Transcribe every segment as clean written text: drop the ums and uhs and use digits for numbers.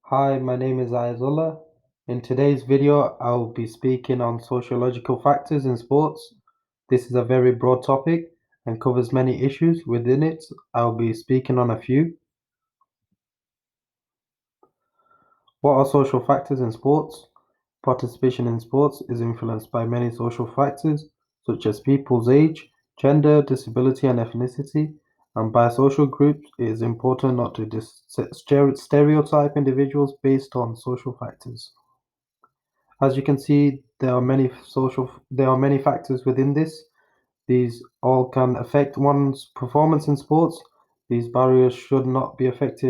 Hi, my name is Ayazullah. In today's video, I'll be speaking on sociological factors in sports. This is a very broad topic and covers many issues within it. I'll be speaking on a few. What are social factors in sports? Participation in sports is influenced by many social factors, such as people's age, gender, disability, and ethnicity. And by social groups, it is important not to stereotype individuals based on social factors. As you can see, there are many factors within this. These all can affect one's performance in sports. These barriers should not be affect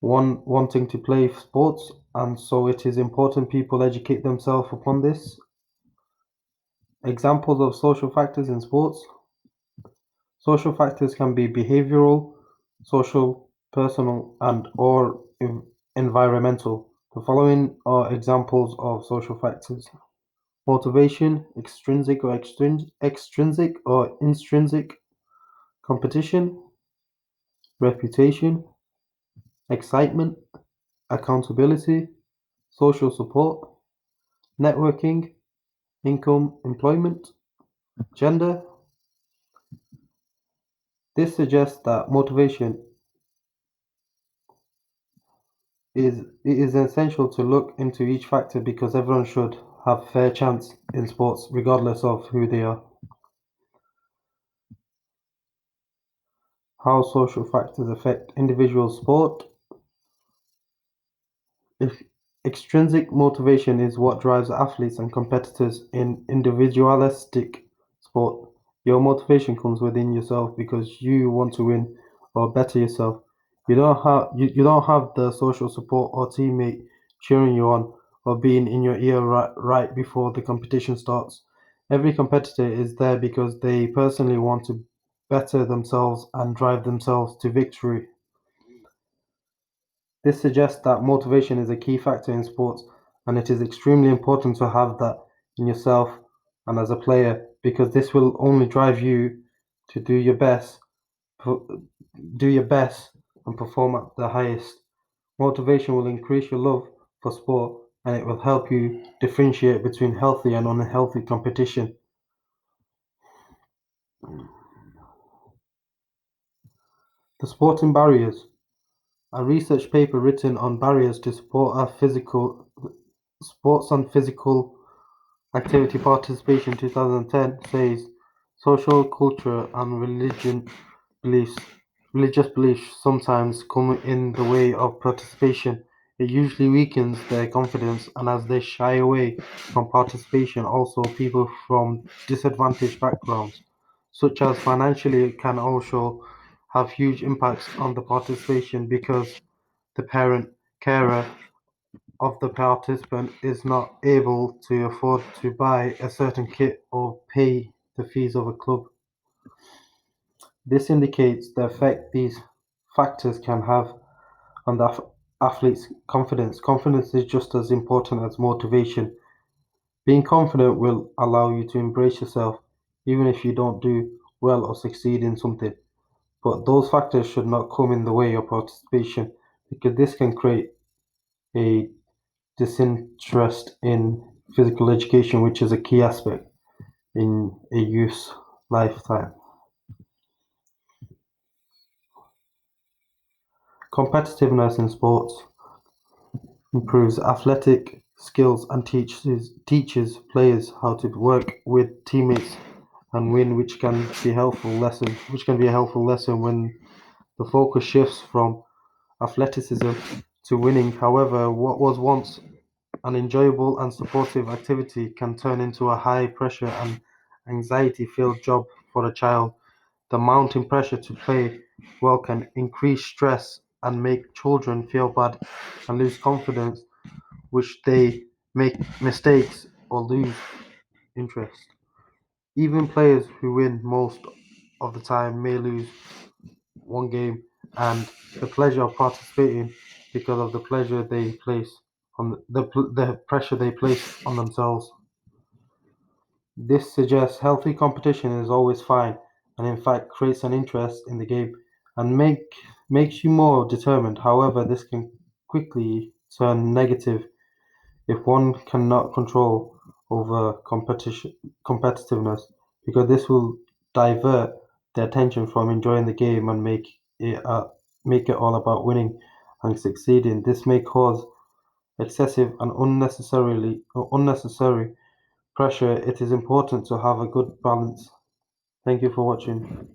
one wanting to play sports, and so it is important people educate themselves upon this. Examples of social factors in sports. Social factors can be behavioral, social, personal, and or environmental. The following are examples of social factors. Motivation, extrinsic or intrinsic, competition, reputation, excitement, accountability, social support, networking, income, employment, gender. This suggests that motivation it is essential to look into each factor because everyone should have fair chance in sports regardless of who they are. How social factors affect individual sport. If extrinsic motivation is what drives athletes and competitors in individualistic sport, your motivation comes within yourself because you want to win or better yourself. You don't have the social support or teammate cheering you on or being in your ear right before the competition starts. Every competitor is there because they personally want to better themselves and drive themselves to victory. This suggests that motivation is a key factor in sports, and it is extremely important to have that in yourself and as a player because this will only drive you to do your best and perform at the highest. Motivation will increase your love for sport and it will help you differentiate between healthy and unhealthy competition. The sporting barriers. A research paper written on barriers to sports and physical activity participation 2010 says social culture and beliefs religious beliefs sometimes come in the way of participation. It usually weakens their confidence and as they shy away from participation also people from disadvantaged backgrounds such as financially can also have huge impacts on the participation because the parent carer of the participant is not able to afford to buy a certain kit or pay the fees of a club. This indicates the effect these factors can have on the athlete's confidence. Confidence is just as important as motivation. Being confident will allow you to embrace yourself even if you don't do well or succeed in something. But those factors should not come in the way of participation because this can create a disinterest in physical education, which is a key aspect in a youth's lifetime. Competitiveness in sports improves athletic skills and teaches players how to work with teammates and win, which can be a helpful lesson when the focus shifts from athleticism to winning. However, what was once an enjoyable and supportive activity can turn into a high pressure and anxiety filled job for a child. The mounting pressure to play well can increase stress and make children feel bad and lose confidence, which they make mistakes or lose interest. Even players who win most of the time may lose one game and the pleasure of participating because of the pleasure they place on the pressure they place on themselves. This suggests healthy competition is always fine and in fact creates an interest in the game and makes you more determined. However, this can quickly turn negative if one cannot control over competitiveness, because this will divert the attention from enjoying the game and make it all about winning and succeeding. This may cause excessive and unnecessary pressure. It is important to have a good balance. Thank you for watching.